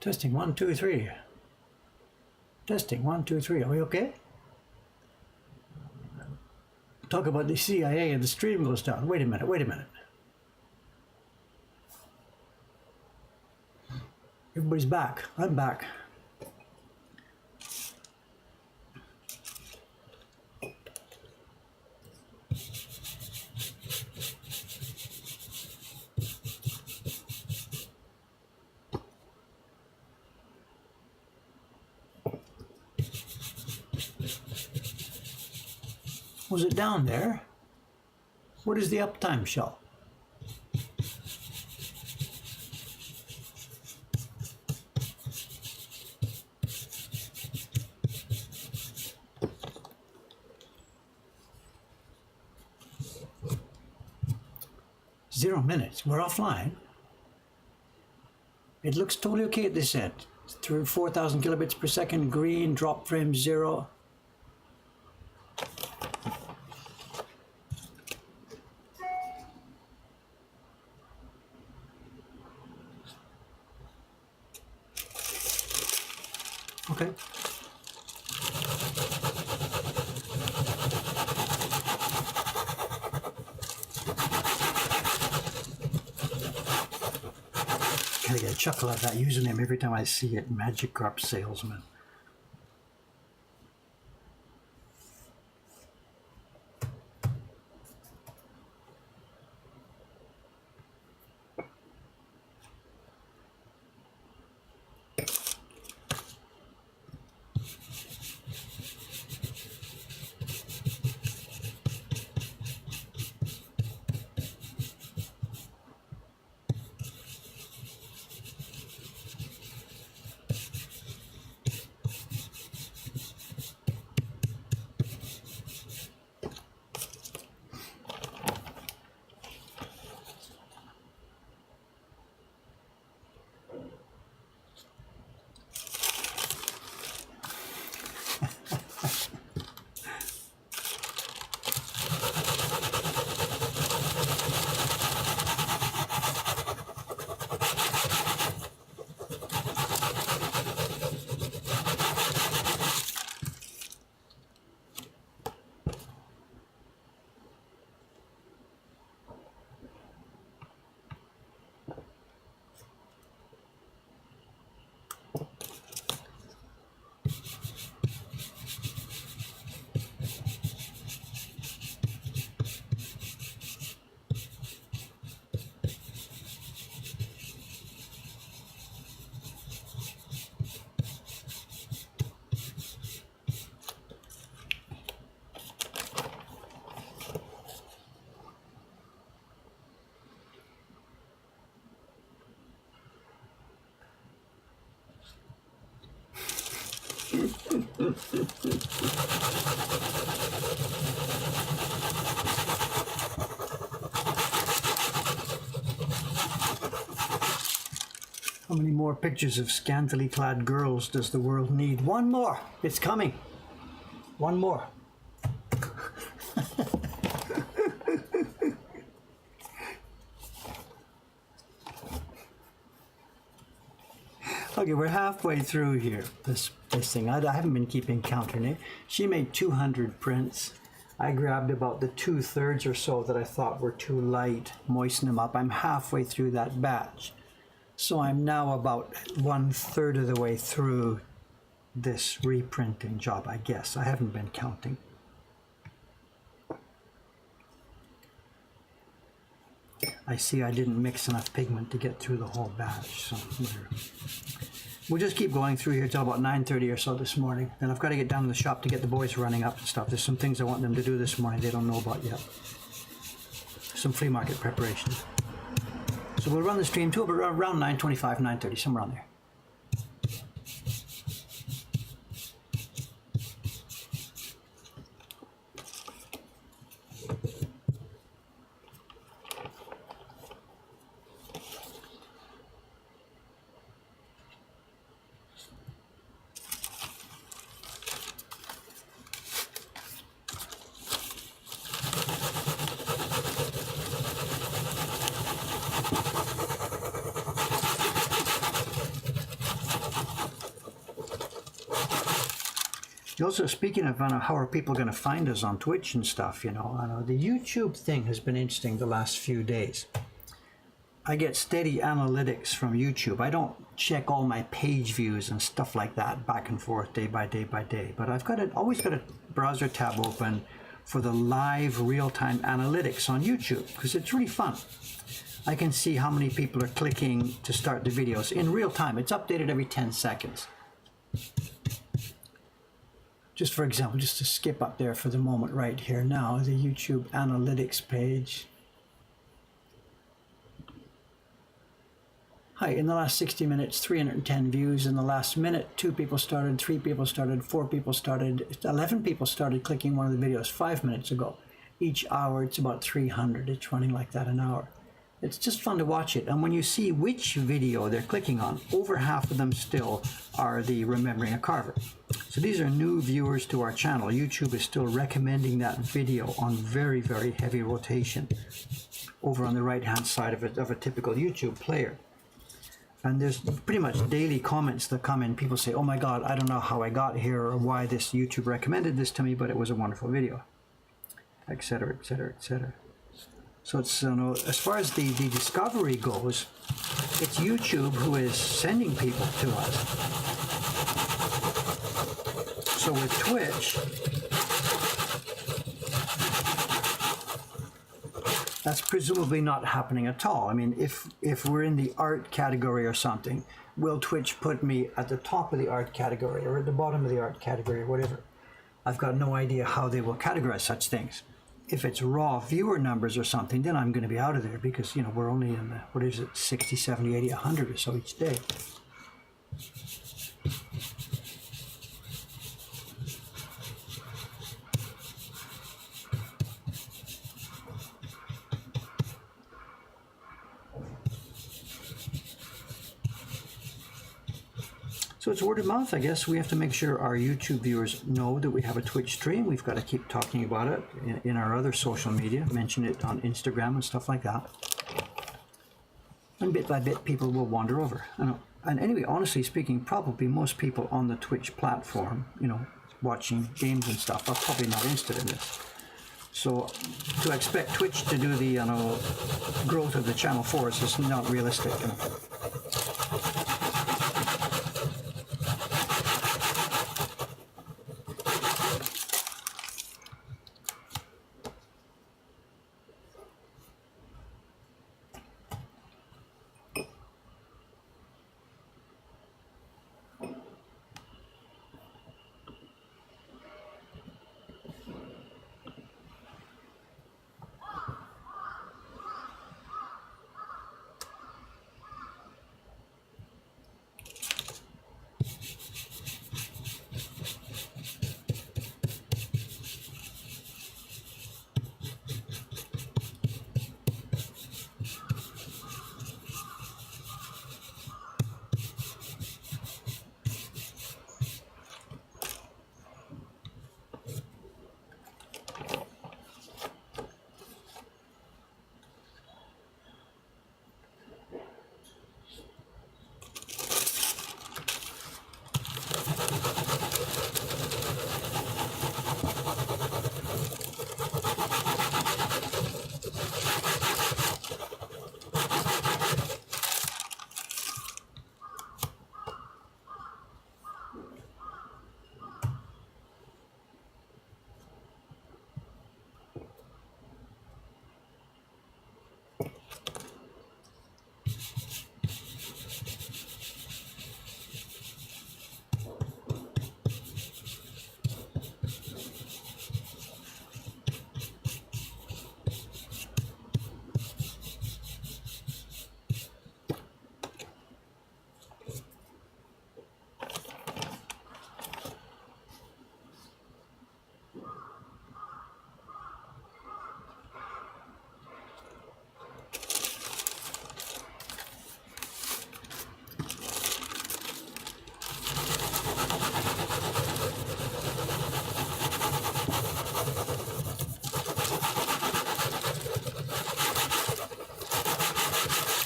Testing 1, 2, 3. Testing 1, 2, 3. Are we okay? Talk about the CIA and the stream goes down. Wait a minute, wait a minute. Everybody's back. I'm back. Was it down there? What is the uptime show? Zero minutes. We're offline. It looks totally okay at this end. Through 4,000 kilobits per second, green, drop frame 0. Okay. I get a chuckle at that username every time I see it. Magikarp Salesman. How many more pictures of scantily clad girls does the world need? One more! It's coming! One more. Okay, we're halfway through here, this thing. I haven't been keeping count her name. She made 200 prints. I grabbed about the 2/3 or so that I thought were too light, moistened them up. I'm halfway through that batch. So I'm now about 1/3 of the way through this reprinting job, I guess. I haven't been counting. I see I didn't mix enough pigment to get through the whole batch, so we'll just keep going through here till about 9:30 or so this morning. Then I've got to get down to the shop to get the boys running up and stuff. There's some things I want them to do this morning they don't know about yet. Some flea market preparations. So we'll run the stream to around 9:25, 9:30, somewhere around there. Also, speaking of how are people going to find us on Twitch and stuff, you know, I know the YouTube thing has been interesting the last few days. I get steady analytics from YouTube. I don't check all my page views and stuff like that back and forth day by day by day. But I've got always got a browser tab open for the live real-time analytics on YouTube because it's really fun. I can see how many people are clicking to start the videos in real time. It's updated every 10 seconds. Just for example, just to skip up there for the moment right here now, the YouTube analytics page. Hi, in the last 60 minutes, 310 views. In the last minute, 2 people started, 3 people started, 4 people started, 11 people started clicking one of the videos 5 minutes ago. Each hour, it's about 300. It's running like that an hour. It's just fun to watch it. And when you see which video they're clicking on, over half of them still are the Remembering a Carver. So these are new viewers to our channel. YouTube is still recommending that video on very, very heavy rotation over on the right-hand side of a typical YouTube player. And there's pretty much daily comments that come in. People say, oh my God, I don't know how I got here or why this YouTube recommended this to me, but it was a wonderful video, etc., etc., etc. So it's, you know, as far as the discovery goes, it's YouTube who is sending people to us. So with Twitch, that's presumably not happening at all. I mean, if we're in the art category or something, will Twitch put me at the top of the art category or at the bottom of the art category or whatever? I've got no idea how they will categorize such things. If it's raw viewer numbers or something, then I'm going to be out of there because, you know, we're only in the, what is it, 60, 70, 80, 100 or so each day. So it's word of mouth, I guess. We have to make sure our YouTube viewers know that we have a Twitch stream. We've got to keep talking about it in our other social media, mention it on Instagram and stuff like that. And bit by bit, people will wander over. And anyway, honestly speaking, probably most people on the Twitch platform, you know, watching games and stuff, are probably not interested in this. So to expect Twitch to do the, you know, growth of the channel for us is not realistic. You know.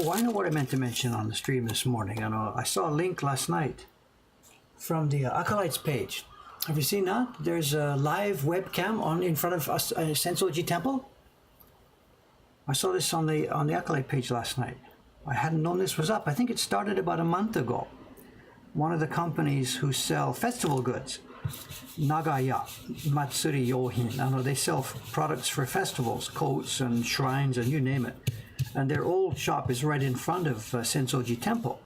Oh, I know what I meant to mention on the stream this morning. I saw a link last night from the Acolytes page. Have you seen that? There's a live webcam on in front of us, Sensoji Temple. I saw this on the Acolyte page last night. I hadn't known this was up. I think it started about a month ago. One of the companies who sell festival goods, Nagaya Matsuri Yohin. I know they sell products for festivals, coats and shrines and you name it. And their old shop is right in front of Sensoji Temple.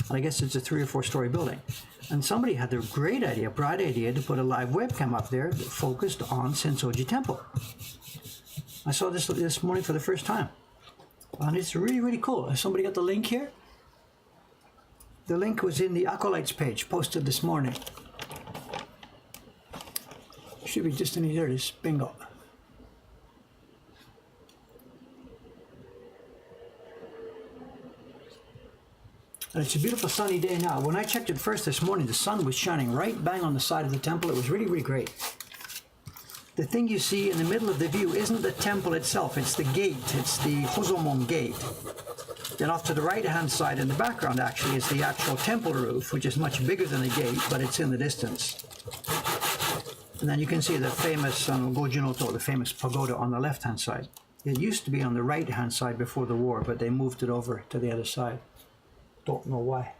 And I guess it's a 3 or 4 story building. And somebody had the great idea, bright idea, to put a live webcam up there that focused on Sensoji Temple. I saw this morning for the first time. And it's really, really cool. Has somebody got the link here? The link was in the Acolytes page, posted this morning. Should be just in here, it is. Bingo. And it's a beautiful sunny day now. When I checked it first this morning, the sun was shining right bang on the side of the temple. It was really, really great. The thing you see in the middle of the view isn't the temple itself, it's the gate. It's the Hozomon gate. Then off to the right-hand side in the background, actually, is the actual temple roof, which is much bigger than the gate, but it's in the distance. And then you can see the famous Gojinoto, the famous pagoda on the left-hand side. It used to be on the right-hand side before the war, but they moved it over to the other side. Don't know why.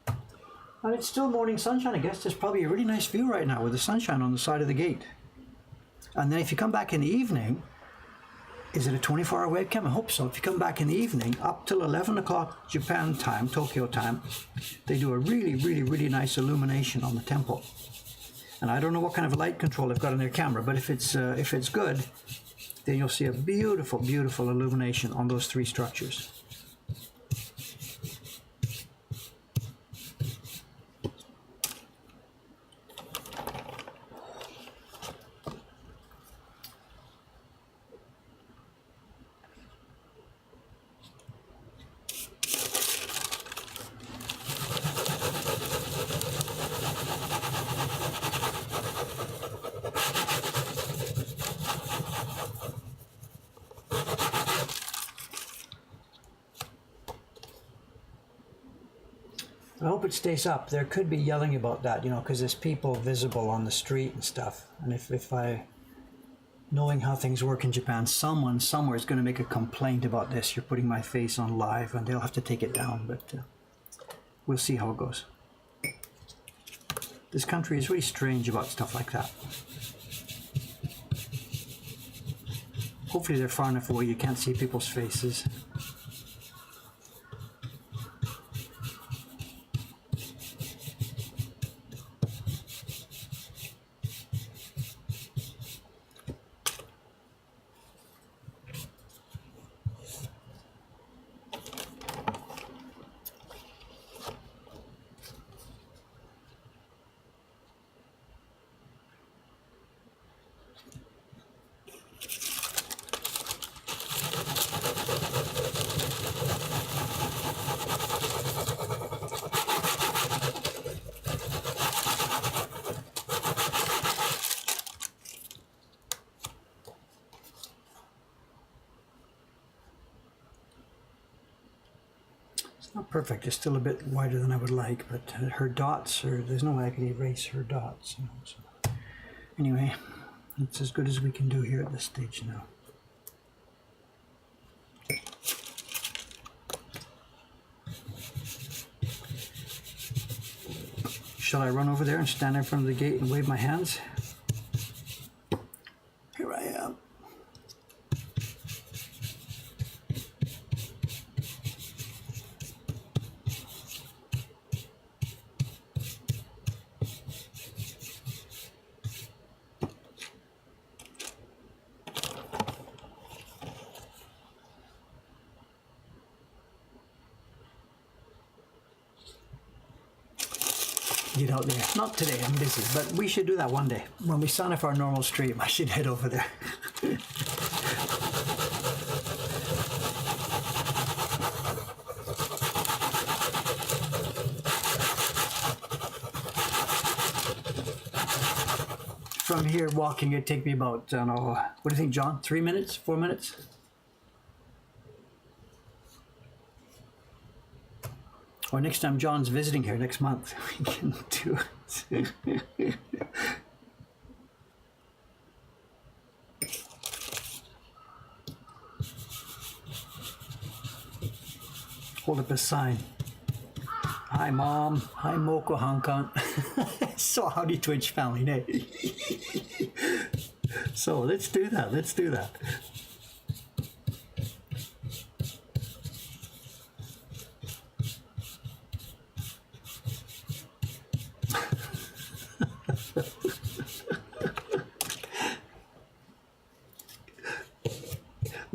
And it's still morning sunshine. I guess there's probably a really nice view right now with the sunshine on the side of the gate. And then if you come back in the evening, is it a 24-hour webcam? I hope so. If you come back in the evening, up till 11 o'clock Japan time, Tokyo time, they do a really, really, really nice illumination on the temple. And I don't know what kind of light control they've got on their camera, but if it's good, then you'll see a beautiful, beautiful illumination on those 3 structures. I hope it stays up. There could be yelling about that, you know, because there's people visible on the street and stuff. And if knowing how things work in Japan, someone somewhere is going to make a complaint about this. You're putting my face on live, and they'll have to take it down. But we'll see how it goes. This country is really strange about stuff like that. Hopefully they're far enough away you can't see people's faces. Not perfect, it's still a bit wider than I would like, but her dots, there's no way I could erase her dots. You know, so. Anyway, it's as good as we can do here at this stage now. Shall I run over there and stand in front of the gate and wave my hands? Here I am. Get out there. Not today, I'm busy, but we should do that one day. When we sign off our normal stream, I should head over there. From here, walking, it'd take me about, I don't know, what do you think, John? 3 minutes? 4 minutes? Or next time John's visiting here next month, we can do it. Hold up a sign. Hi, Mom. Hi, Moko Hankan. So, howdy, Twitch family. Hey. So, let's do that. Let's do that.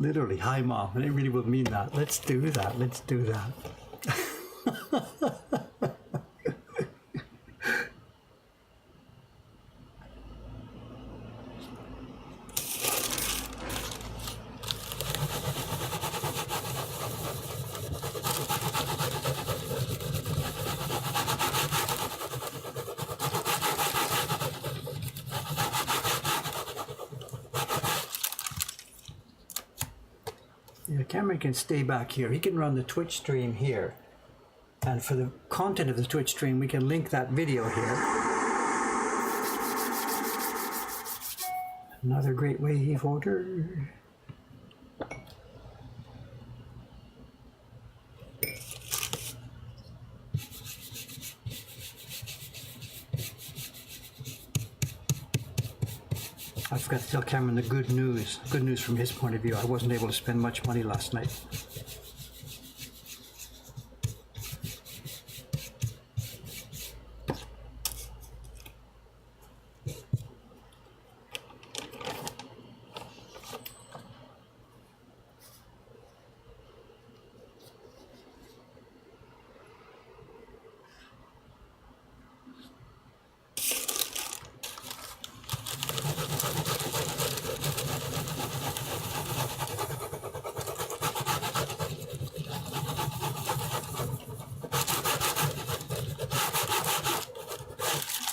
Literally, hi, Mom. And it really will mean that. Let's do that. Let's do that. Yeah, Cameron can stay back here. He can run the Twitch stream here. And for the content of the Twitch stream, we can link that video here. Another great wave order. I forgot to tell Cameron the good news. Good news from his point of view. I wasn't able to spend much money last night.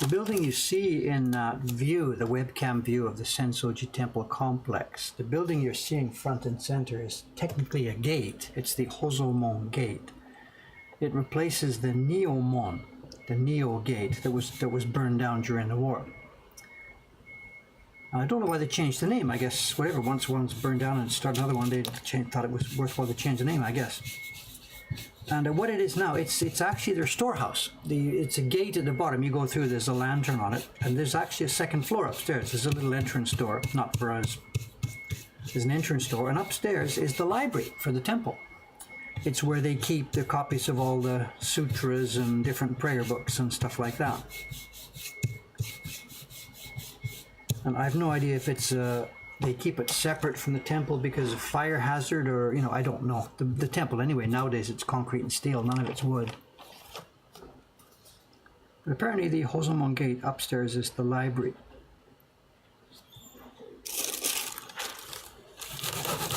The building you see in that view, the webcam view of the Sensoji Temple complex, the building you're seeing front and center is technically a gate. It's the Hozomon Gate. It replaces the Neomon, the Neo Gate that was burned down during the war. I don't know why they changed the name. I guess whatever, once one's burned down and started another one, they thought it was worthwhile to change the name, I guess. And what it is now, it's actually their storehouse. It's a gate at the bottom. You go through, there's a lantern on it, and there's actually a second floor upstairs. There's a little entrance door, not for us. There's an entrance door, and upstairs is the library for the temple. It's where they keep the copies of all the sutras and different prayer books and stuff like that. And I have no idea if it's they keep it separate from the temple because of fire hazard, or, you know, I don't know. The temple, anyway, nowadays it's concrete and steel, none of it's wood. But apparently the Hozomon Gate upstairs is the library.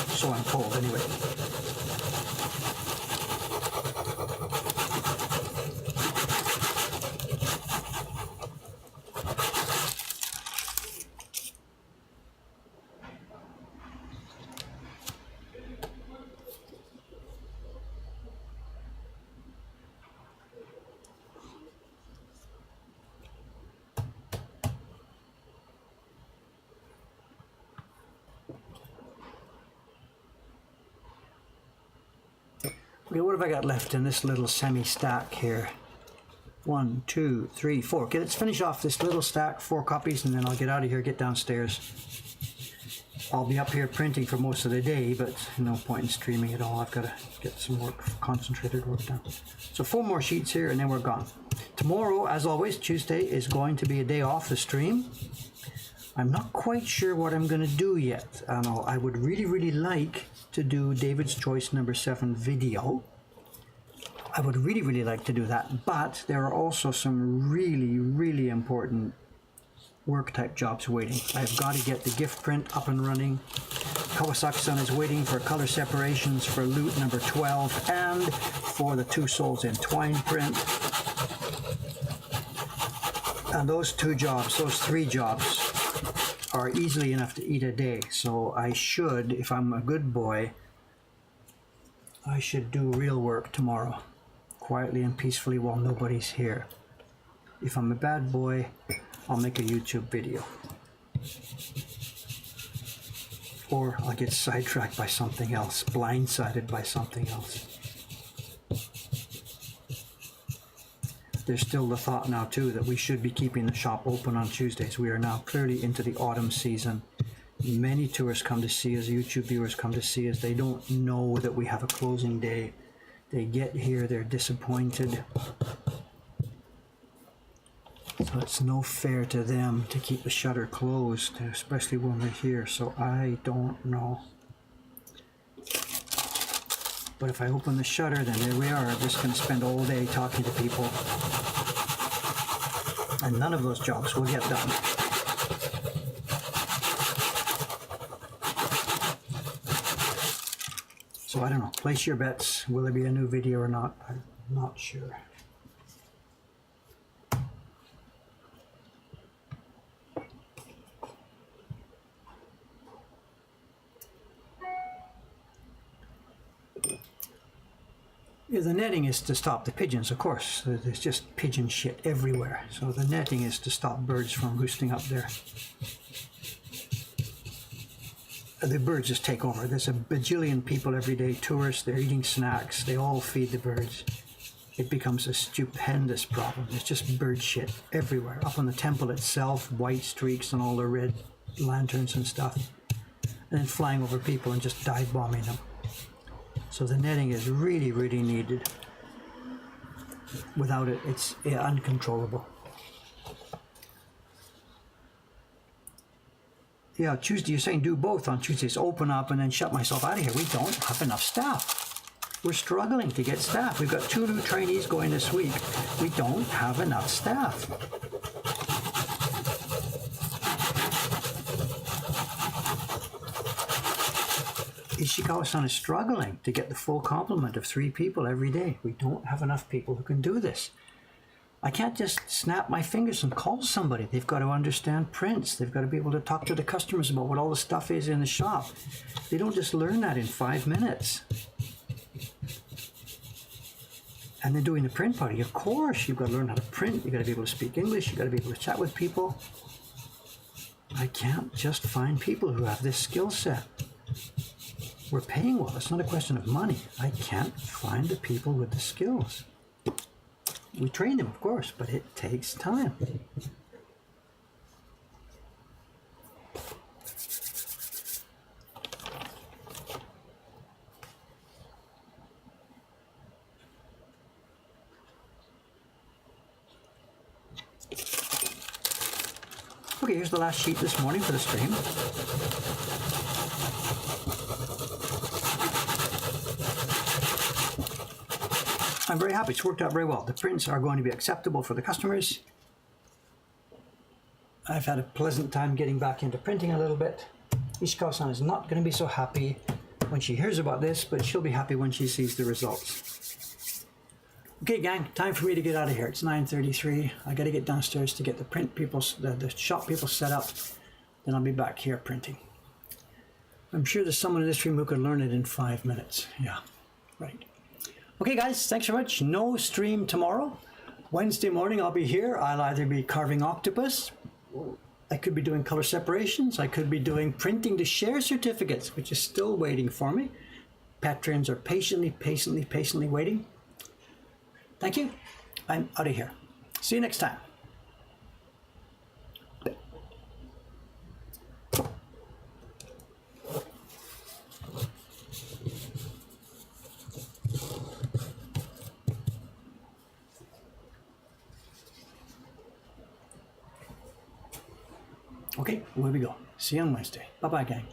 So I'm told, anyway. Okay, what have I got left in this little semi-stack here? 1, 2, 3, 4. Okay, let's finish off this little stack, 4 copies, and then I'll get out of here, get downstairs. I'll be up here printing for most of the day, but no point in streaming at all. I've got to get some work, concentrated work done. So 4 more sheets here, and then we're gone. Tomorrow, as always, Tuesday, is going to be a day off the stream. I'm not quite sure what I'm going to do yet. I would really, really like to do David's Choice number 7 video. I would really, really like to do that, but there are also some really, really important work type jobs waiting. I've got to get the gift print up and running. Kawasaki-san is waiting for color separations for loot number 12 and for the Two Souls Entwined print. And those 2 jobs, those 3 jobs, are easily enough to eat a day. So I should, if I'm a good boy, I should do real work tomorrow. quietly and peacefully while nobody's here. If I'm a bad boy, I'll make a YouTube video. Or I'll get sidetracked by something else, blindsided by something else. There's still the thought now too that we should be keeping the shop open on Tuesdays. We are now clearly into the autumn season. Many tourists come to see us, YouTube viewers come to see us. They don't know that we have a closing day. They get here, they're disappointed. So it's no fair to them to keep the shutter closed, especially when we're here. So I don't know. But if I open the shutter, then there we are. I'm just going to spend all day talking to people. And none of those jobs will get done. So I don't know. Place your bets. Will there be a new video or not? I'm not sure. Yeah, the netting is to stop the pigeons, of course. There's just pigeon shit everywhere. So the netting is to stop birds from roosting up there. The birds just take over. There's a bajillion people every day, tourists, they're eating snacks. They all feed the birds. It becomes a stupendous problem. There's just bird shit everywhere. Up on the temple itself, white streaks and all the red lanterns and stuff. And then flying over people and just dive bombing them. So the netting is really, really needed. Without it, it's uncontrollable. Yeah, Tuesday, you're saying do both on Tuesdays. Open up and then shut myself out of here. We don't have enough staff. We're struggling to get staff. We've got 2 new trainees going this week. We don't have enough staff. Ishikawa-san is struggling to get the full complement of 3 people every day. We don't have enough people who can do this. I can't just snap my fingers and call somebody. They've got to understand prints. They've got to be able to talk to the customers about what all the stuff is in the shop. They don't just learn that in 5 minutes. And then doing the print party, of course, you've got to learn how to print. You've got to be able to speak English. You've got to be able to chat with people. I can't just find people who have this skill set. We're paying well. It's not a question of money. I can't find the people with the skills. We train them, of course, but it takes time. Okay, here's the last sheet this morning for the stream. I'm very happy. It's worked out very well. The prints are going to be acceptable for the customers. I've had a pleasant time getting back into printing a little bit. Ishikawa-san is not going to be so happy when she hears about this, but she'll be happy when she sees the results. Okay, gang, time for me to get out of here. It's 9:33. I got to get downstairs to get the print people, the shop people set up. Then I'll be back here printing. I'm sure there's someone in this room who could learn it in 5 minutes. Yeah, right. Okay, guys, thanks very much. No stream tomorrow. Wednesday morning, I'll be here. I'll either be carving octopus. I could be doing color separations. I could be doing printing to share certificates, which is still waiting for me. Patrons are patiently waiting. Thank you. I'm out of here. See you next time. Okay, where we go. See you on Wednesday. Bye-bye, gang.